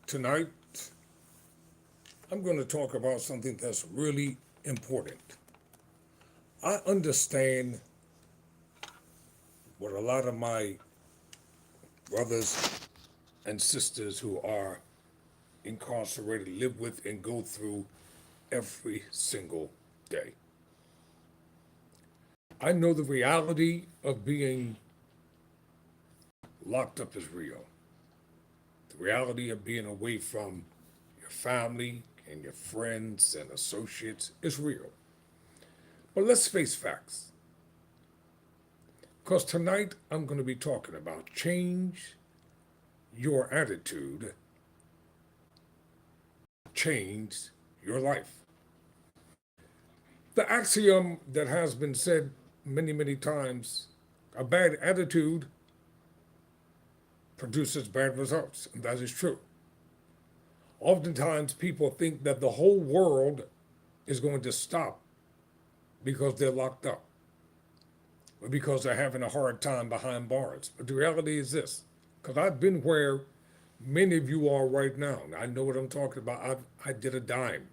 Tonight, I'm going to talk about something that's really important. I understand what a lot of my brothers and sisters who are incarcerated live with and go through every single day. I know the reality of being locked up is real. The reality of being away from your family and your friends and associates is real. But let's face facts. Because tonight I'm going to be talking about change your attitude, change your life. The axiom that has been said many, many times, a bad attitude produces bad results, and that is true. Oftentimes people think that the whole world is going to stop because they're locked up or because they're having a hard time behind bars. But the reality is this, because I've been where many of you are right now, and I know what I'm talking about. I did a dime,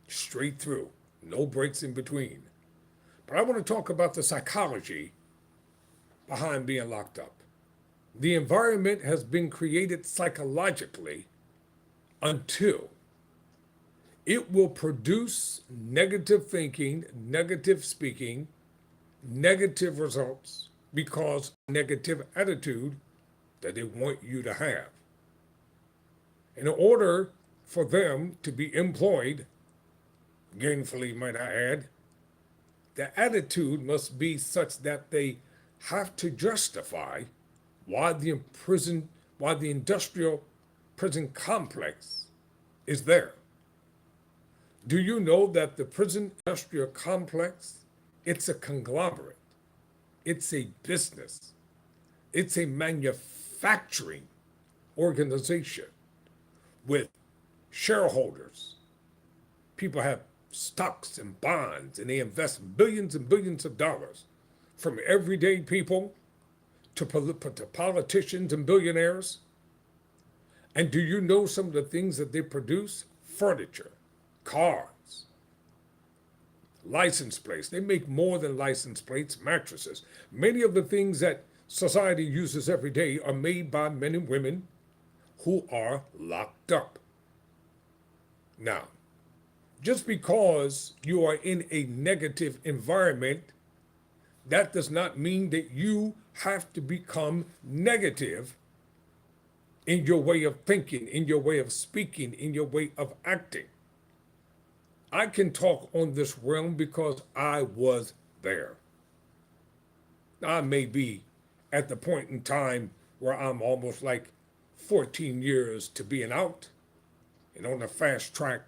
straight through, no breaks in between. But I want to talk about the psychology behind being locked up. The environment has been created psychologically until it will produce negative thinking, negative speaking, negative results because negative attitude that they want you to have. In order for them to be employed, gainfully might I add, the attitude must be such that they have to justify why the industrial prison complex is there. Do you know that the prison industrial complex, it's a conglomerate, it's a business, it's a manufacturing organization with shareholders. People have stocks and bonds, and they invest billions and billions of dollars, from everyday people to politicians and billionaires. And do you know some of the things that they produce? Furniture, cars, license plates. They make more than license plates, mattresses. Many of the things that society uses every day are made by men and women who are locked up. Now, just because you are in a negative environment, that does not mean that you have to become negative in your way of thinking, in your way of speaking, in your way of acting. I can talk on this realm because I was there. I may be at the point in time where I'm almost like 14 years to being out and on the fast track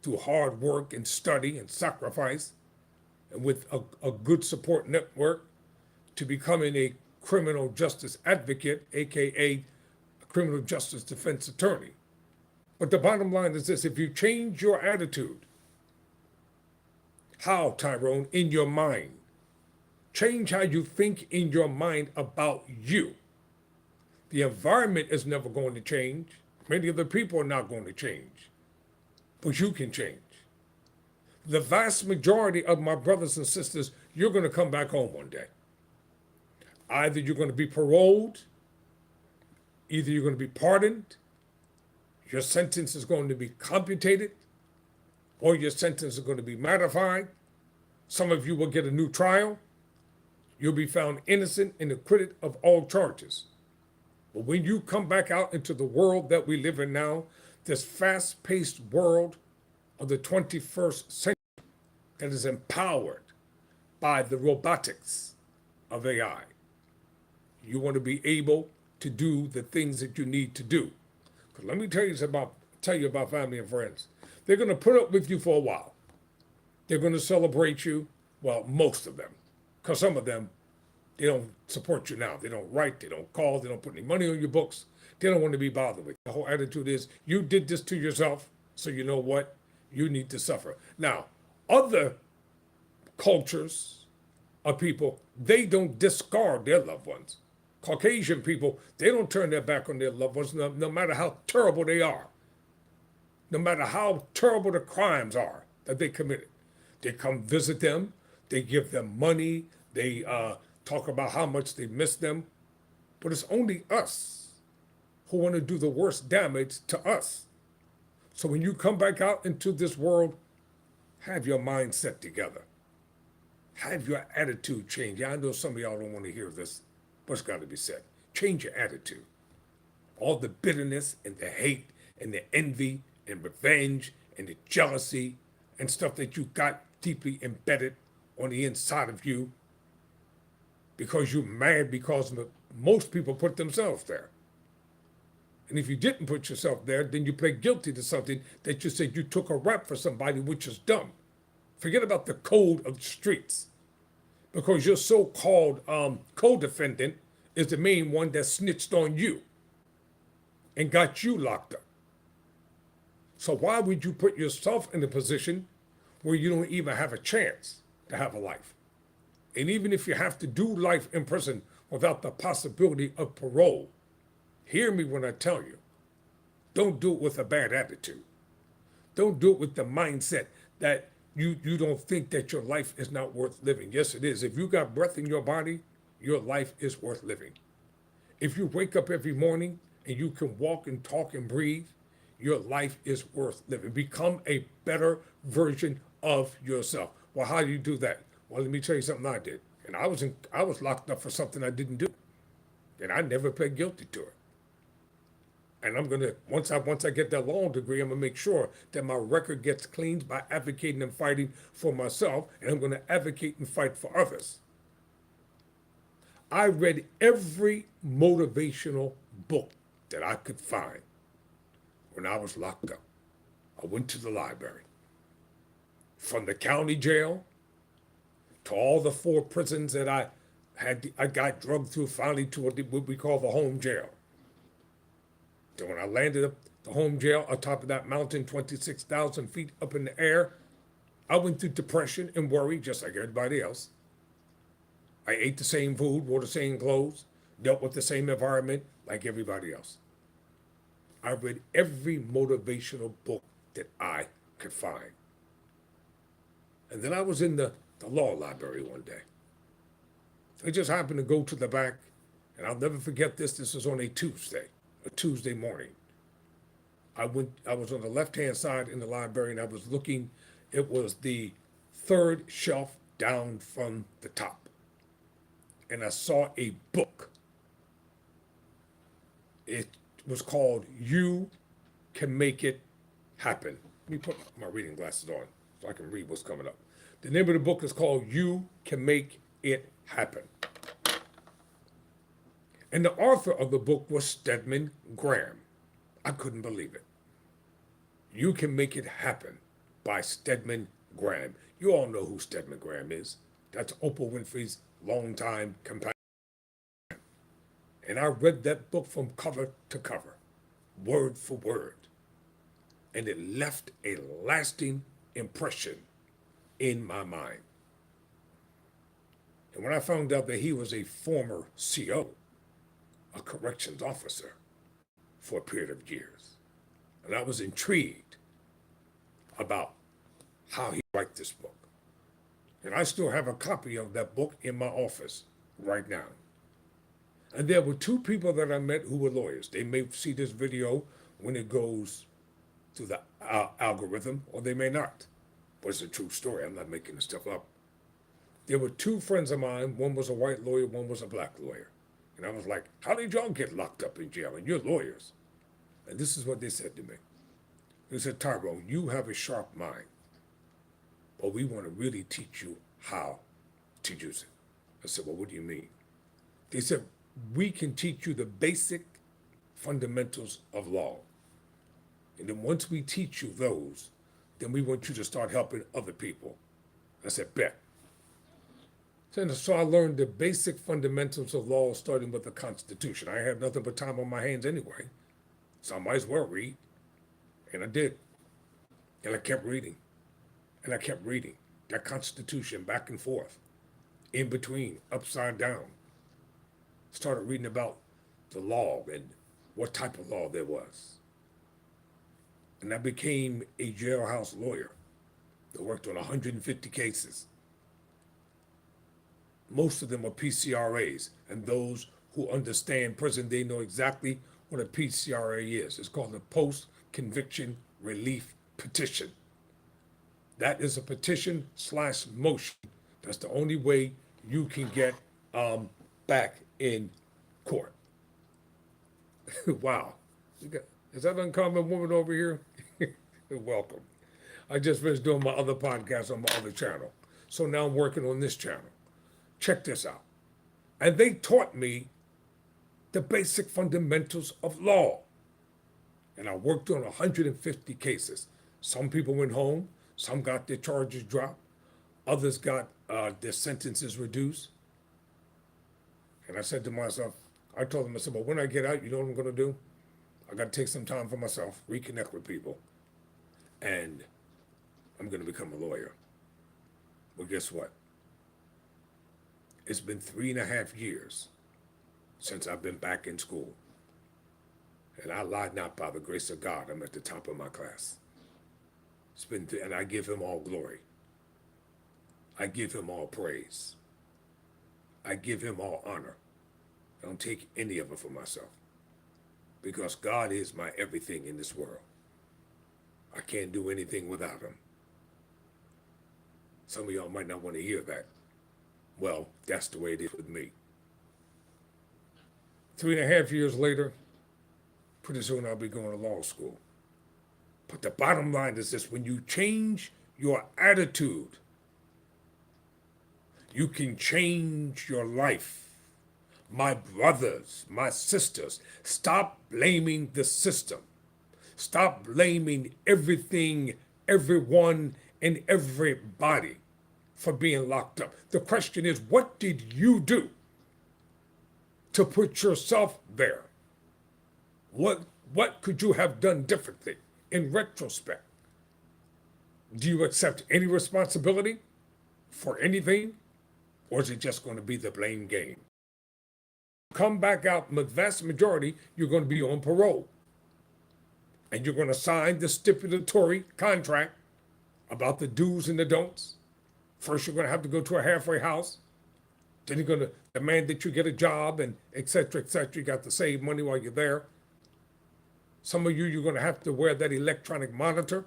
through hard work and study and sacrifice and with a good support network to becoming a criminal justice advocate, AKA a criminal justice defense attorney. But the bottom line is this: if you change your attitude, how, Tyrone? In your mind. Change how you think in your mind about you. The environment is never going to change. Many of the people are not going to change. But you can change. The vast majority of my brothers and sisters, you're going to come back home one day. Either you're going to be paroled, either you're going to be pardoned, your sentence is going to be commuted, or your sentence is going to be modified. Some of you will get a new trial. You'll be found innocent and acquitted of all charges. But when you come back out into the world that we live in now, this fast-paced world of the 21st century that is empowered by the robotics of AI, you want to be able to do the things that you need to do. Because let me tell you about family and friends. They're going to put up with you for a while. They're going to celebrate you, well, most of them, because some of them, they don't support you now. They don't write, they don't call, they don't put any money on your books. They don't want to be bothered with. The whole attitude is, you did this to yourself, so you know what? You need to suffer. Now, other cultures of people, they don't discard their loved ones. Caucasian people, they don't turn their back on their loved ones no matter how terrible they are, no matter how terrible the crimes are that they committed. They come visit them, they give them money, they talk about how much they miss them, but it's only us who want to do the worst damage to us. So when you come back out into this world, have your mindset together. Have your attitude change. Yeah, I know some of y'all don't want to hear this, but it's got to be said. Change your attitude. All the bitterness and the hate and the envy and revenge and the jealousy and stuff that you got deeply embedded on the inside of you because you're mad because most people put themselves there. And if you didn't put yourself there, then you pled guilty to something that you said you took a rap for somebody, which is dumb. Forget about the code of the streets, because your so-called co-defendant is the main one that snitched on you and got you locked up. So why would you put yourself in a position where you don't even have a chance to have a life? And even if you have to do life in prison without the possibility of parole, hear me when I tell you, don't do it with a bad attitude. Don't do it with the mindset that you don't think that your life is not worth living. Yes, it is. If you got breath in your body, your life is worth living. If you wake up every morning and you can walk and talk and breathe, your life is worth living. Become a better version of yourself. Well, how do you do that? Well, let me tell you something I did. And I was locked up for something I didn't do. And I never pled guilty to it. And I'm gonna once I get that law degree, I'm gonna make sure that my record gets cleaned by advocating and fighting for myself, and I'm gonna advocate and fight for others. I read every motivational book that I could find when I was locked up. I went to the library. From the county jail to all the 4 prisons that I got drugged through finally to what we call the home jail. Then when I landed up the home jail on top of that mountain, 26,000 feet up in the air, I went through depression and worry just like everybody else. I ate the same food, wore the same clothes, dealt with the same environment like everybody else. I read every motivational book that I could find. And then I was in the law library one day. I just happened to go to the back, and I'll never forget this. This was on a Tuesday morning. I was on the left-hand side in the library, and I was looking. It was the 3rd shelf down from the top. And I saw a book. It was called You Can Make It Happen. Let me put my reading glasses on so I can read what's coming up. The name of the book is called You Can Make It Happen. And the author of the book was Stedman Graham. I couldn't believe it. You Can Make It Happen by Stedman Graham. You all know who Stedman Graham is. That's Oprah Winfrey's longtime companion. And I read that book from cover to cover, word for word. And it left a lasting impression in my mind. And when I found out that he was a former CO, a corrections officer, for a period of years, and I was intrigued about how he wrote this book. And I still have a copy of that book in my office right now. And there were 2 people that I met who were lawyers. They may see this video when it goes to the algorithm, or they may not. But it's a true story. I'm not making this stuff up. There were 2 friends of mine. One was a white lawyer, one was a black lawyer. And I was like, how did y'all get locked up in jail? And you're lawyers. And this is what they said to me. They said, Tyrone, you have a sharp mind, but we want to really teach you how to use it. I said, well, what do you mean? They said, we can teach you the basic fundamentals of law. And then once we teach you those, then we want you to start helping other people. I said, bet. So I learned the basic fundamentals of law, starting with the Constitution. I have nothing but time on my hands anyway, so I might as well read. And I did. And I kept reading. And I kept reading that Constitution back and forth, in between, upside down. Started reading about the law and what type of law there was. And I became a jailhouse lawyer that worked on 150 cases. Most of them are PCRAs, and those who understand prison, they know exactly what a PCRA is. It's called a Post-Conviction Relief Petition. That is a petition slash motion. That's the only way you can get back in court. Wow. Is that uncommon woman over here? Welcome. I just finished doing my other podcast on my other channel. So now I'm working on this channel. Check this out. And they taught me the basic fundamentals of law. And I worked on 150 cases. Some people went home. Some got their charges dropped. Others got their sentences reduced. And I said to myself, I told them, I said, but when I get out, you know what I'm going to do? I got to take some time for myself, reconnect with people, and I'm going to become a lawyer. Well, guess what? It's been 3.5 years since I've been back in school. And I lie not, by the grace of God, I'm at the top of my class. And I give him all glory. I give him all praise. I give him all honor. I don't take any of it for myself. Because God is my everything in this world. I can't do anything without him. Some of y'all might not want to hear that. Well, that's the way it is with me. 3.5 years later, pretty soon I'll be going to law school. But the bottom line is this: when you change your attitude, you can change your life. My brothers, my sisters, stop blaming the system. Stop blaming everything, everyone, and everybody for being locked up. The question is, what did you do to put yourself there? What could you have done differently in retrospect? Do you accept any responsibility for anything? Or is it just going to be the blame game? Come back out, the vast majority, you're going to be on parole. And you're going to sign the stipulatory contract about the do's and the don'ts. First, you're going to have to go to a halfway house. Then you're going to demand that you get a job and et cetera, et cetera. You got to save money while you're there. Some of you, you're going to have to wear that electronic monitor.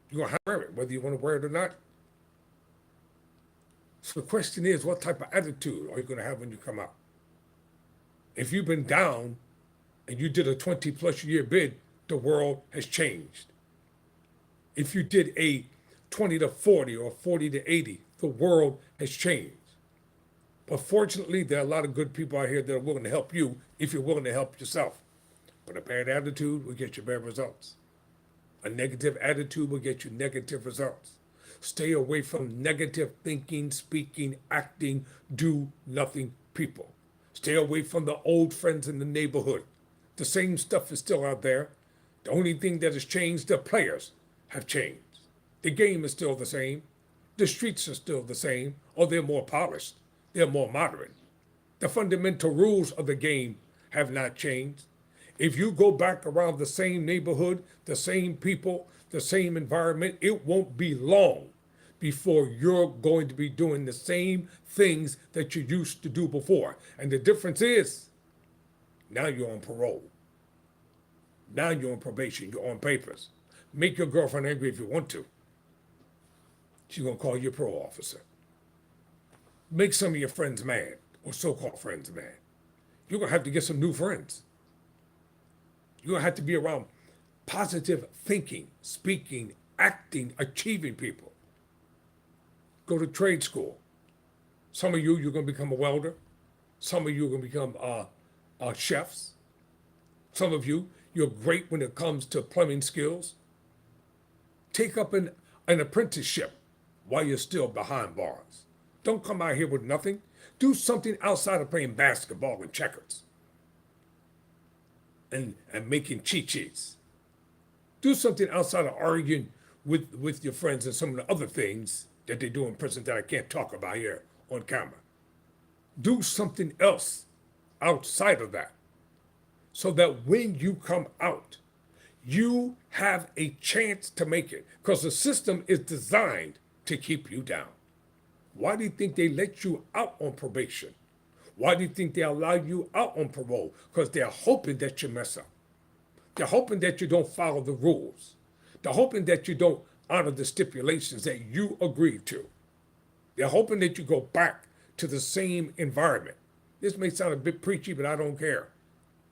You're going to have to wear it, whether you want to wear it or not. So the question is, what type of attitude are you going to have when you come out? If you've been down and you did a 20+ year bid, the world has changed. If you did a 20 to 40 or 40 to 80, the world has changed. But fortunately, there are a lot of good people out here that are willing to help you if you're willing to help yourself. But a bad attitude will get you bad results. A negative attitude will get you negative results. Stay away from negative thinking, speaking, acting, do nothing people. Stay away from the old friends in the neighborhood. The same stuff is still out there. The only thing that has changed, the players have changed. The game is still the same. The streets are still the same, or they're more polished. They're more modern. The fundamental rules of the game have not changed. If you go back around the same neighborhood, the same people, the same environment, it won't be long before you're going to be doing the same things that you used to do before. And the difference is, now you're on parole. Now you're on probation. You're on papers. Make your girlfriend angry if you want to. She's going to call you a parole officer. Make some of your friends mad, or so-called friends mad. You're going to have to get some new friends. You're going to have to be around positive thinking, speaking, acting, achieving people. Go to trade school. Some of you, you're going to become a welder. Some of you are going to become chefs. Some of you, you're great when it comes to plumbing skills. Take up an apprenticeship while you're still behind bars. Don't come out here with nothing. Do something outside of playing basketball and checkers and making cheat sheets. Do something outside of arguing with your friends and some of the other things that they do in prison that I can't talk about here on camera. Do something else outside of that so that when you come out, you have a chance to make it because the system is designed to keep you down. Why do you think they let you out on probation? Why do you think they allow you out on parole? Because they're hoping that you mess up. They're hoping that you don't follow the rules. They're hoping that you don't honor the stipulations that you agreed to. They're hoping that you go back to the same environment. This may sound a bit preachy, but I don't care.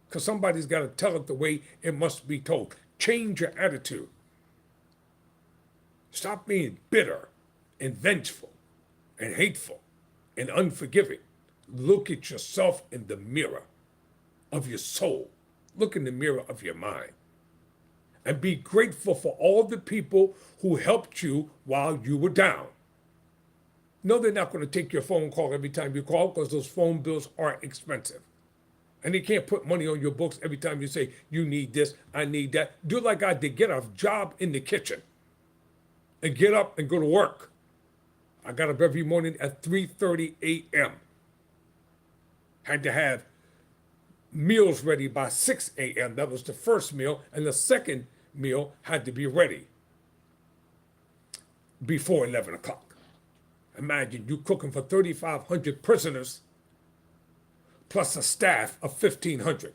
Because somebody's got to tell it the way it must be told. Change your attitude. Stop being bitter and vengeful and hateful and unforgiving. Look at yourself in the mirror of your soul. Look in the mirror of your mind. And be grateful for all the people who helped you while you were down. No, they're not going to take your phone call every time you call because those phone bills are expensive. And they can't put money on your books every time you say, you need this, I need that. Do like I did, get a job in the kitchen and get up and go to work. I got up every morning at 3:30 a.m. Had to have meals ready by 6 a.m. That was the first meal. And the second meal had to be ready before 11 o'clock. Imagine you cooking for 3,500 prisoners plus a staff of 1,500.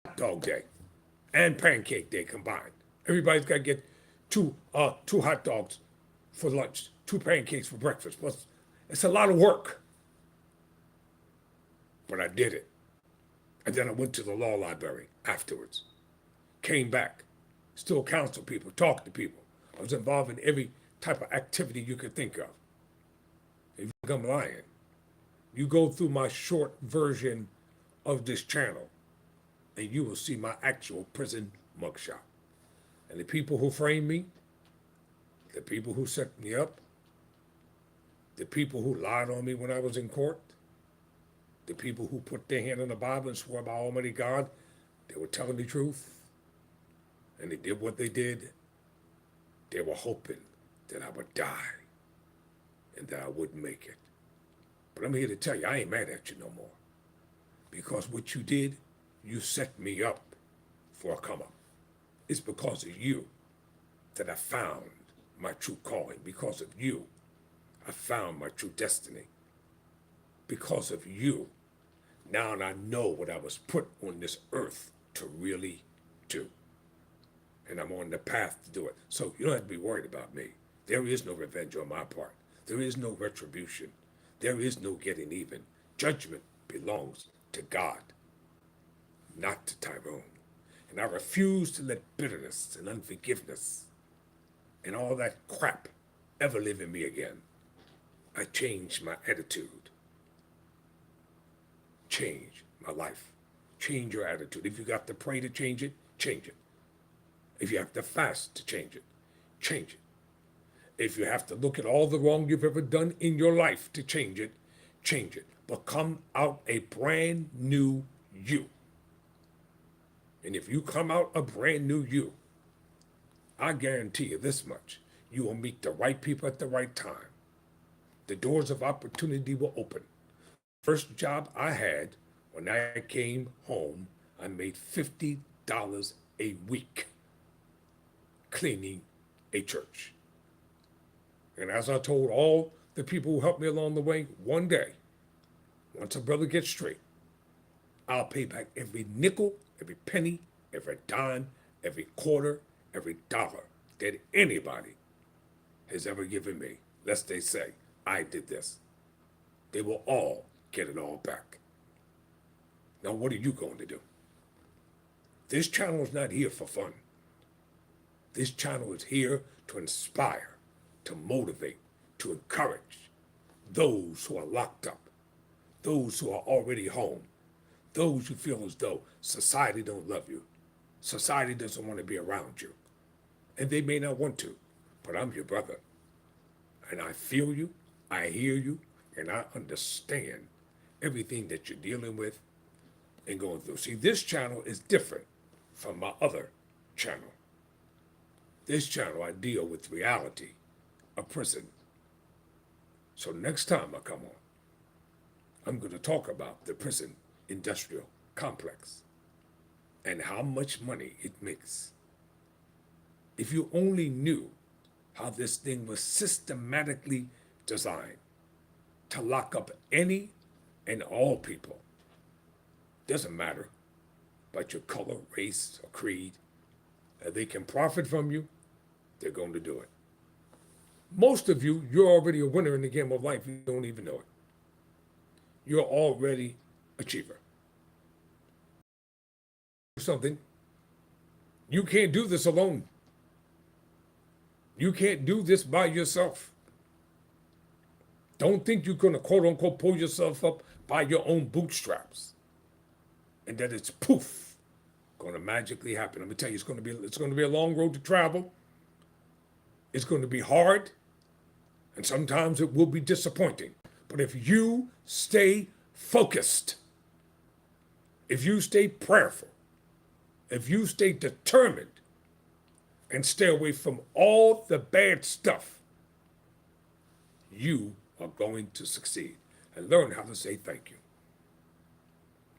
Hot dog day and pancake day combined. Everybody's got to get two hot dogs for lunch, 2 pancakes for breakfast. Plus, it's a lot of work. But I did it. And then I went to the law library afterwards. Came back, still counseled people, talked to people. I was involved in every type of activity you could think of. If you think I'm lying, you go through my short version of this channel and you will see my actual prison mugshot. And the people who framed me, the people who set me up, the people who lied on me when I was in court, the people who put their hand on the Bible and swore by Almighty God, they were telling the truth, and they did what they did. They were hoping that I would die and that I wouldn't make it. But I'm here to tell you, I ain't mad at you no more. Because what you did, you set me up for a come up. It's because of you that I found my true calling. Because of you, I found my true destiny. Because of you, now I know what I was put on this earth to really do. And I'm on the path to do it. So you don't have to be worried about me. There is no revenge on my part. There is no retribution. There is no getting even. Judgment belongs to God, not to Tyrone. And I refuse to let bitterness and unforgiveness and all that crap ever live in me again. I changed my attitude. Change my life. Change your attitude. If you got to pray to change it, change it. If you have to fast to change it, change it. If you have to look at all the wrong you've ever done in your life to change it, change it. But come out a brand new you. And if you come out a brand new you, I guarantee you this much. You will meet the right people at the right time. The doors of opportunity will open. First job I had when I came home, I made $50 a week cleaning a church. And as I told all the people who helped me along the way, one day, once a brother gets straight, I'll pay back every nickel, every penny, every dime, every quarter, every dollar that anybody has ever given me, lest they say, I did this. They will all get it all back. Now, what are you going to do? This channel is not here for fun. This channel is here to inspire, to motivate, to encourage those who are locked up, those who are already home, those who feel as though society don't love you, society doesn't want to be around you, and they may not want to, but I'm your brother, and I feel you, I hear you, and I understand everything that you're dealing with and going through. See, this channel is different from my other channel. This channel, I deal with reality of prison. So next time I come on, I'm going to talk about the prison industrial complex and how much money it makes. If you only knew how this thing was systematically designed to lock up any and all people, doesn't matter about your color, race, or creed, if they can profit from you, they're going to do it. Most of you, you're already a winner in the game of life. You don't even know it. You're already achiever. Something. You can't do this alone. You can't do this by yourself. Don't think you're going to quote unquote pull yourself up by your own bootstraps and that it's poof going to magically happen. Let me tell you, it's going to be a long road to travel. It's going to be hard, and sometimes it will be disappointing. But if you stay focused, if you stay prayerful, if you stay determined and stay away from all the bad stuff, you are going to succeed. And learn how to say thank you.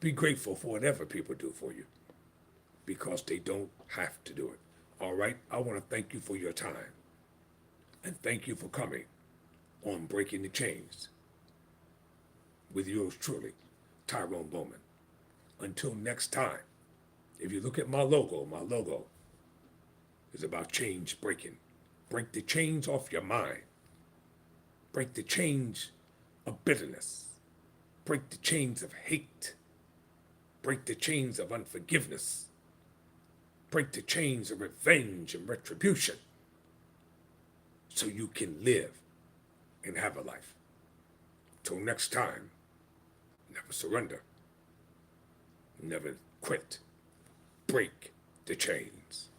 Be grateful for whatever people do for you because they don't have to do it. All right? I want to thank you for your time. And thank you for coming on Breaking the Chains with yours truly, Tyrone Bowman. Until next time, if you look at my logo is about change breaking. Break the chains off your mind. Break the chains of bitterness. Break the chains of hate. Break the chains of unforgiveness. Break the chains of revenge and retribution so you can live and have a life. Till next time, never surrender. Never quit. Break the chains.